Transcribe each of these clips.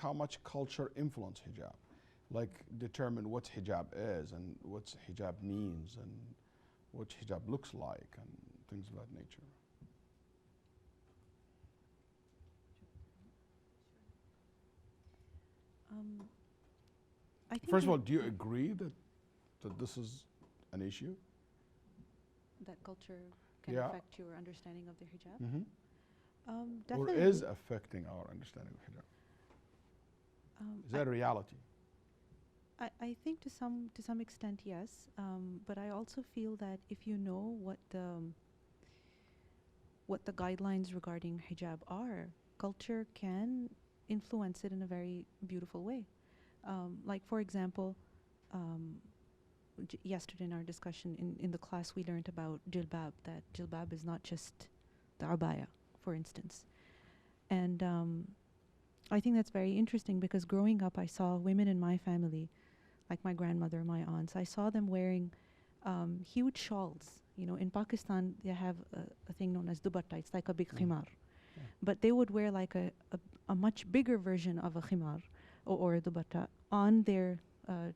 how much culture influence hijab? Like determine what hijab is and what hijab means and what hijab looks like and things of that nature. I think First of all, do you agree that this is an issue? that culture can Yeah. affect your understanding of the hijab? Mm-hmm. Or Definitely. is affecting our understanding of hijab? Is that a reality? I think to some extent, yes. But I also feel that if you know what the guidelines regarding hijab are, culture can influence it in a very beautiful way. Like for example, yesterday in our discussion in the class we learned about jilbab, that jilbab is not just the abaya, for instance. And I think that's very interesting because growing up I saw women in my family, like my grandmother, my aunts, I saw them wearing huge shawls. You know, in Pakistan they have a thing known as dupatta. It's like a big khimar. Yeah. But they would wear like a much bigger version of a khimar or a dupatta on their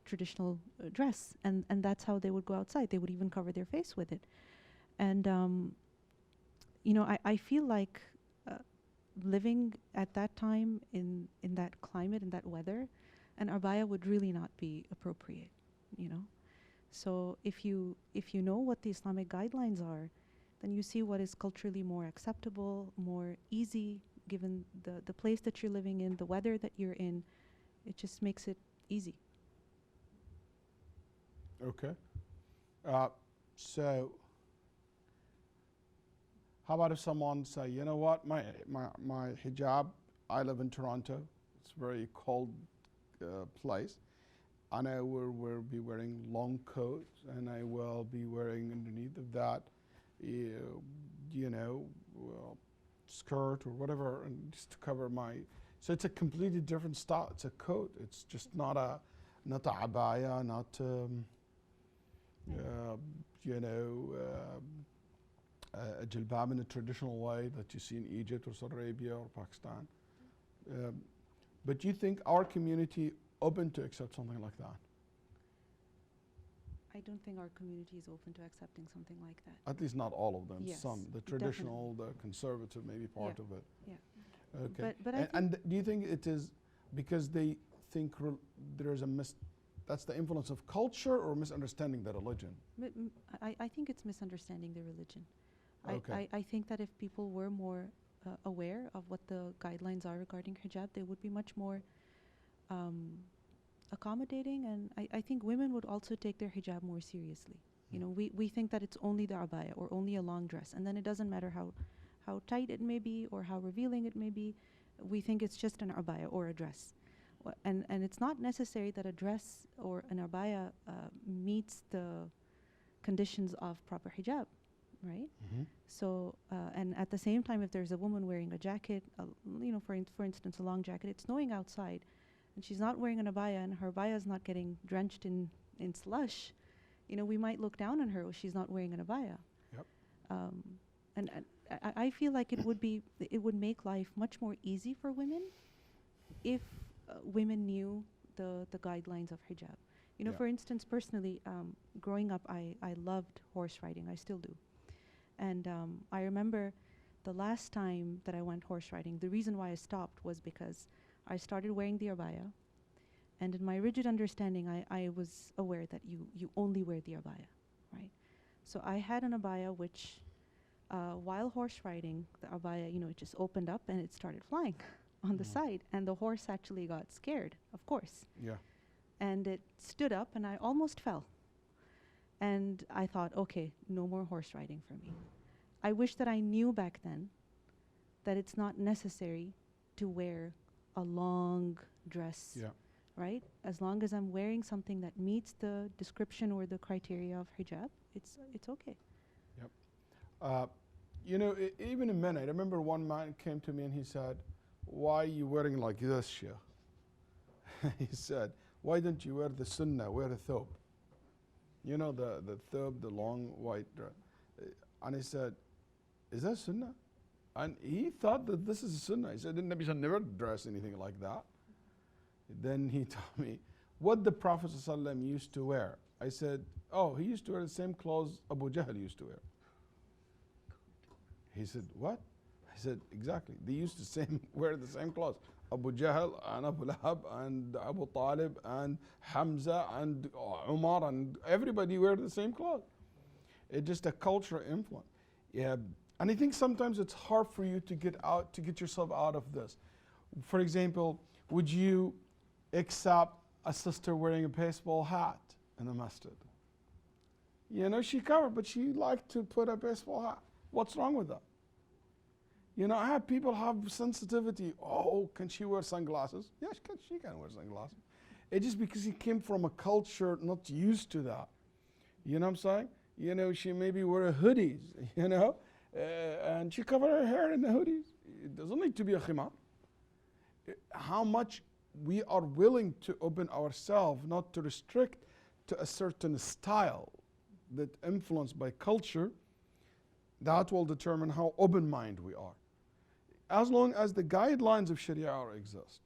traditional dress. And that's how they would go outside. They would even cover their face with it. And, you know, I feel like living at that time in that climate, in that weather, an abaya would really not be appropriate, you know. So if you know what the Islamic guidelines are, then you see what is culturally more acceptable, more easy, given the place that you're living in, the weather that you're in. It just makes it easy. Okay. So how about if someone say, you know what, my hijab, I live in Toronto, it's a very cold place, and I will be wearing long coats, and I will be wearing underneath of that, you know, skirt or whatever, and just to cover my. So it's a completely different style. It's a coat. It's just not a abaya, not you know, a jilbab in a traditional way that you see in Egypt or Saudi Arabia or Pakistan. But do you think our community open to accept something like that? I don't think our community is open to accepting something like that. At least not all of them. Yes, some. The traditional, the conservative, maybe part of it. Yeah. Okay. But I and do you think it is because they think there is that's the influence of culture or misunderstanding the religion? I think it's misunderstanding the religion. Okay. I think that if people were more aware of what the guidelines are regarding hijab, they would be much more accommodating, and I think women would also take their hijab more seriously. You know, we think that it's only the abaya or only a long dress, and then it doesn't matter how tight it may be or how revealing it may be. We think it's just an abaya or a dress. And it's not necessary that a dress or an abaya meets the conditions of proper hijab, right? Mm-hmm. So, and at the same time, if there's a woman wearing a jacket, you know, for instance, a long jacket, it's snowing outside, and she's not wearing an abaya, and her abaya is not getting drenched in slush, you know, we might look down on her if she's not wearing an abaya. Yep. And I feel like it would make life much more easy for women if women knew the guidelines of hijab. You know, Yeah. for instance, personally, growing up, I loved horse riding. I still do. And I remember the last time that I went horse riding, the reason why I stopped was because I started wearing the abaya. And in my rigid understanding, I was aware that you only wear the abaya, right? So I had an abaya which, while horse riding, the abaya, you know, it just opened up and it started flying on the side. And the horse actually got scared, of course. Yeah. And it stood up and I almost fell. And I thought, okay, no more horse riding for me. I wish that I knew back then that it's not necessary to wear a long dress, Yeah. right? As long as I'm wearing something that meets the description or the criteria of hijab, it's okay. Yep. You know, even in men, I remember one man came to me and he said, "Why are you wearing like this, Sheikh?" He said, "Why don't you wear the sunnah, wear a thobe? You know, the thobe, the long white dress." And he said, "Is that sunnah?" And he thought that this is sunnah. He said, "The Nabi never dressed anything like that." Then he told me what the Prophet ﷺ used to wear. I said, oh, he used to wear the same clothes Abu Jahl used to wear. He said, what? I said, exactly. They used to wear the same clothes. Abu Jahl and Abu Lahab and Abu Talib and Hamza and Umar and everybody wear the same clothes. It's just a cultural influence. Yeah. And I think sometimes it's hard for you to get yourself out of this. For example, would you accept a sister wearing a baseball hat in the masjid? You know, she covered, but she liked to put a baseball hat. What's wrong with that? You know, I have people have sensitivity. Oh, can she wear sunglasses? Yes, she can wear sunglasses. It's just because he came from a culture not used to that. You know what I'm saying? You know, she maybe wear hoodies, you know, and she covered her hair in the hoodies. It doesn't need to be a khimar. How much we are willing to open ourselves, not to restrict to a certain style that influenced by culture, that will determine how open-minded we are. As long as the guidelines of Sharia exist,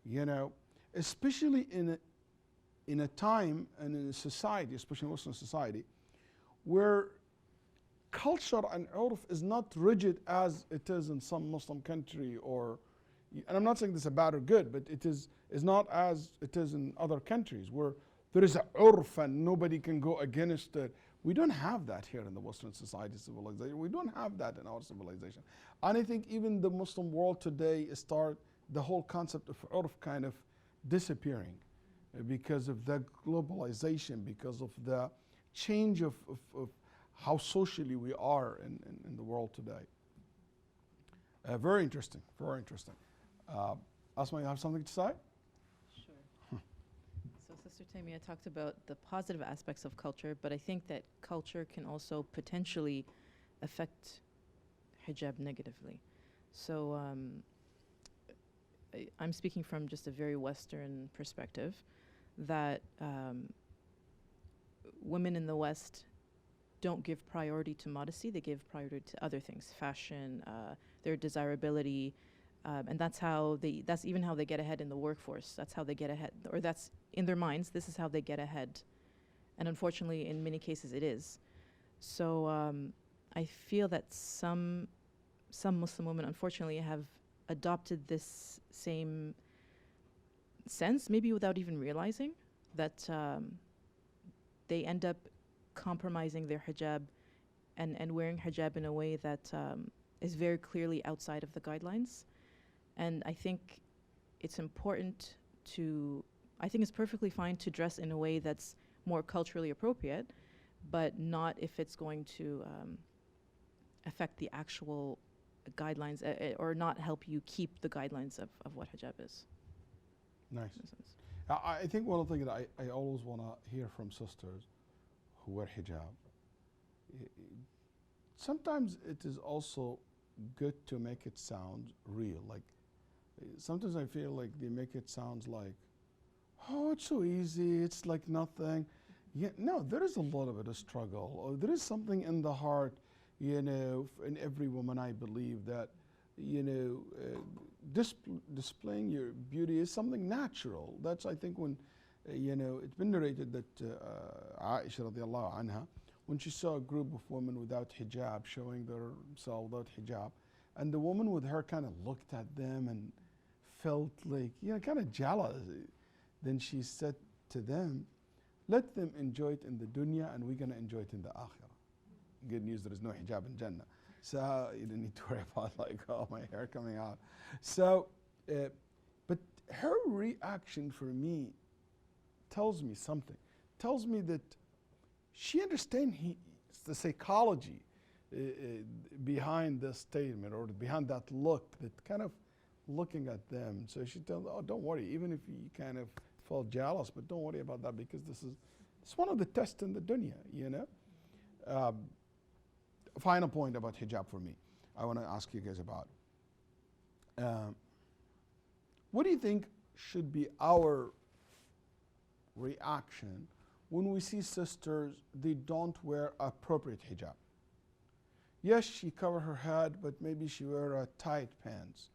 you know, especially in a time and in a society, especially Muslim society, where culture and urf is not rigid as it is in some Muslim country, or, and I'm not saying this is bad or good, but it is not as it is in other countries where there is a urf and nobody can go against it. We don't have that here in the Western society civilization. We don't have that in our civilization. And I think even the Muslim world today the whole concept of urf kind of disappearing because of the globalization, because of the change of how socially we are in the world today. Very interesting, very interesting. Asma, you have something to say? Sure. So Sister Tamia talked about the positive aspects of culture, but I think that culture can also potentially affect hijab negatively. So I'm speaking from just a very Western perspective, that women in the West don't give priority to modesty, they give priority to other things, fashion, their desirability, and that's even how they get ahead in the workforce. That's how they get ahead, or that's in their minds, this is how they get ahead. And unfortunately, in many cases, it is. So I feel that some Muslim women, unfortunately, have adopted this same sense, maybe without even realizing, that they end up compromising their hijab and wearing hijab in a way that is very clearly outside of the guidelines. And I think it's important I think it's perfectly fine to dress in a way that's more culturally appropriate, but not if it's going to affect the actual guidelines or not help you keep the guidelines of what hijab is. Nice. I think one of the things that I always want to hear from sisters who wear hijab, sometimes it is also good to make it sound real. Like, sometimes I feel like they make it sound like, oh, it's so easy, it's like nothing. Yeah, no, there is a lot of it, a struggle. Or there is something in the heart, you know, in every woman, I believe, that, you know, displaying your beauty is something natural. That's, I think, when, you know, it's been narrated that Aisha radiallahu anha, when she saw a group of women without hijab, showing themselves without hijab, and the woman with her kind of looked at them and felt like, you know, kind of jealous. Then she said to them, let them enjoy it in the dunya and we're going to enjoy it in the akhirah. Good news, there is no hijab in Jannah. So you don't need to worry about like, oh, my hair coming out. So, but her reaction for me tells me something. Tells me that she understands the psychology behind this statement, or behind that look, that kind of looking at them. So she tells, oh, don't worry, even if you kind of felt jealous, but don't worry about that, because it's one of the tests in the dunya, you know. Final point about hijab for me, I want to ask you guys about. What do you think should be our reaction when we see sisters, they don't wear appropriate hijab? Yes, she cover her head, but maybe she wear tight pants.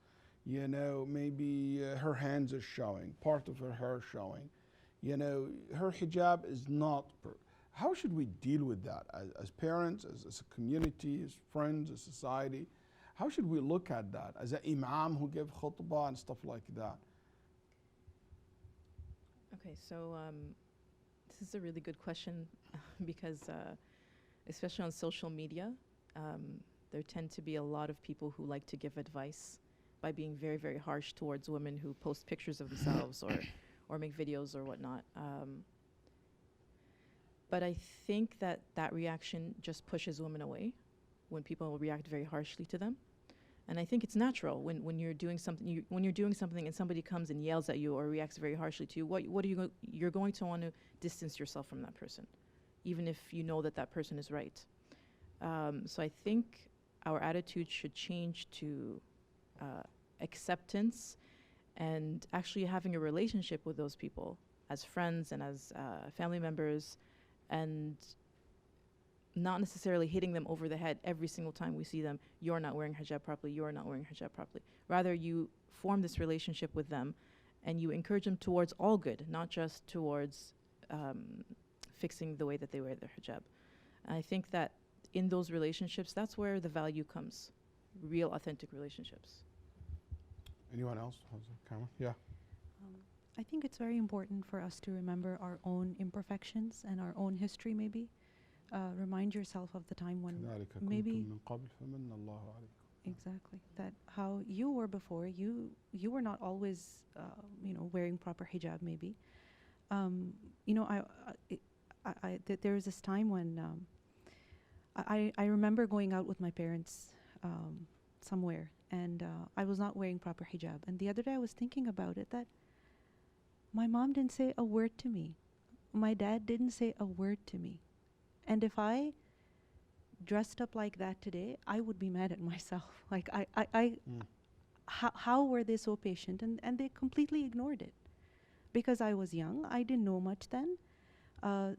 You know, maybe her hands are showing, part of her hair showing. You know, her hijab is not. How should we deal with that as parents, as a community, as friends, as society? How should we look at that as an imam who gave khutbah and stuff like that? Okay, so this is a really good question because especially on social media, there tend to be a lot of people who like to give advice by being very, very harsh towards women who post pictures of themselves or make videos or whatnot. But I think that that reaction just pushes women away when people react very harshly to them. And I think it's natural when you're doing something when you're doing something and somebody comes and yells at you or reacts very harshly to you. What are you you're going to want to distance yourself from that person, even if you know that that person is right. So I think our attitude should change to acceptance and actually having a relationship with those people as friends and as family members, and not necessarily hitting them over the head every single time we see them. You're not wearing hijab properly. You're not wearing hijab properly. Rather, you form this relationship with them and you encourage them towards all good, not just towards fixing the way that they wear their hijab. And I think that in those relationships, that's where the value comes, real, authentic relationships. Anyone else has a comment? Yeah. I think it's very important for us to remember our own imperfections and our own history maybe. Remind yourself of the time when maybe exactly that how you were before. You were not always wearing proper hijab maybe. There was this time when I remember going out with my parents somewhere and I was not wearing proper hijab, and the other day I was thinking about it, that my mom didn't say a word to me, my dad didn't say a word to me. And if I dressed up like that today, I would be mad at myself. Like, how were they so patient? And they completely ignored it. Because I was young, I didn't know much then.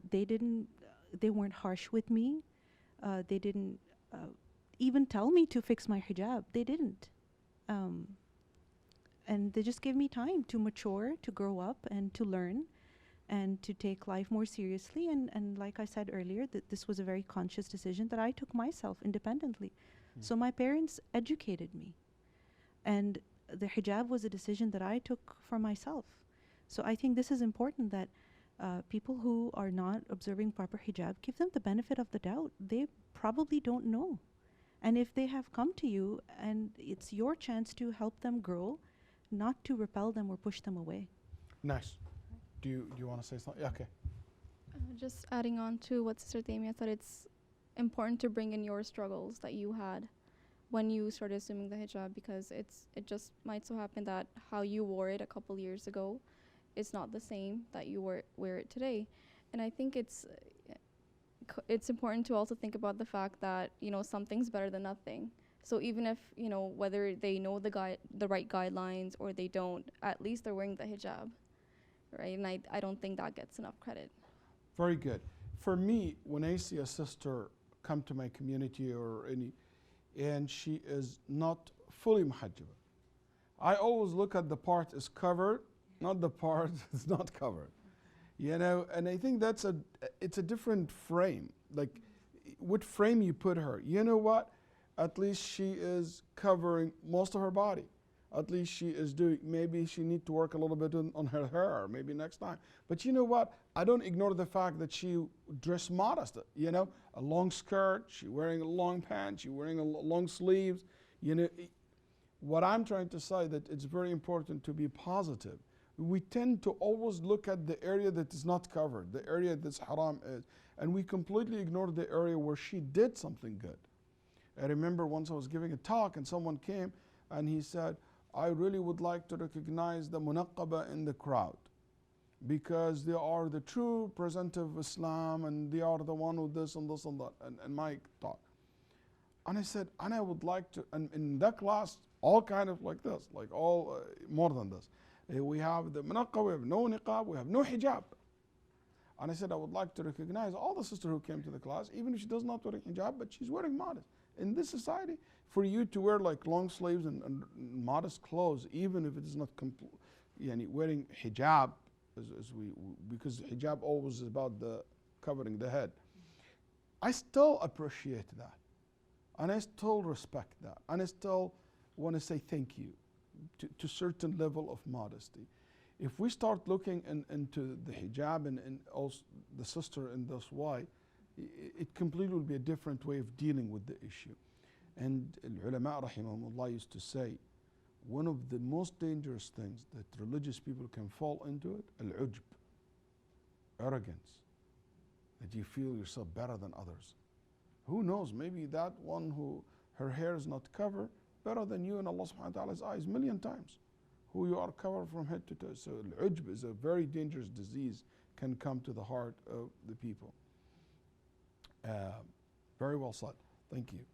They weren't harsh with me. They didn't even tell me to fix my hijab. They didn't. And they just gave me time to mature, to grow up, and to learn, and to take life more seriously. And like I said earlier, that this was a very conscious decision that I took myself independently. So my parents educated me. And the hijab was a decision that I took for myself. So I think this is important, that people who are not observing proper hijab, give them the benefit of the doubt. They probably don't know. And if they have come to you, and it's your chance to help them grow, not to repel them or push them away. Nice. Do you want to say something? Yeah, okay. Just adding on to what Sister Damia said, it's important to bring in your struggles that you had when you started assuming the hijab, because it just might so happen that how you wore it a couple years ago is not the same that you wear it today. And I think it's important to also think about the fact that, something's better than nothing. So even if, whether they know the right guidelines or they don't, at least they're wearing the hijab, right? And I don't think that gets enough credit. Very good. For me, when I see a sister come to my community and she is not fully muhajjaba, I always look at the part is covered, not the part is not covered. And I think it's a different frame. Like, what frame you put her. You know what? At least she is covering most of her body. At least she is doing, maybe she need to work a little bit on her hair, maybe next time. But you know what? I don't ignore the fact that she dressed modest, a long skirt, she wearing a long pants, she wearing a long sleeves. What I'm trying to say, that it's very important to be positive. We tend to always look at the area that is not covered, the area that's haram is, and we completely ignore the area where she did something good. I remember once I was giving a talk and someone came and he said, I really would like to recognize the munaqqaba in the crowd, because they are the true present of Islam and they are the one with this and this and that, and my talk. And I said, and I would like to, and in that class, all kind of like this, like all more than this. We have the munaqqab, we have no niqab, we have no hijab. And I said, I would like to recognize all the sisters who came to the class, even if she does not wear hijab, but she's wearing modest. In this society, for you to wear like long sleeves and modest clothes, even if it is not wearing hijab, because hijab always is about the covering the head. I still appreciate that, and I still respect that, and I still want to say thank you to certain level of modesty. If we start looking into the hijab and also the sister in this way, it completely will be a different way of dealing with the issue. And ulama rahimahumullah used to say, one of the most dangerous things that religious people can fall into it, al-ujb, arrogance, that you feel yourself better than others. Who knows, maybe that one who her hair is not covered, better than you in Allah subhanahu wa ta'ala's eyes 1,000,000 times, who you are covered from head to toe. So al-ujb is a very dangerous disease, can come to the heart of the people. Very well said. Thank you.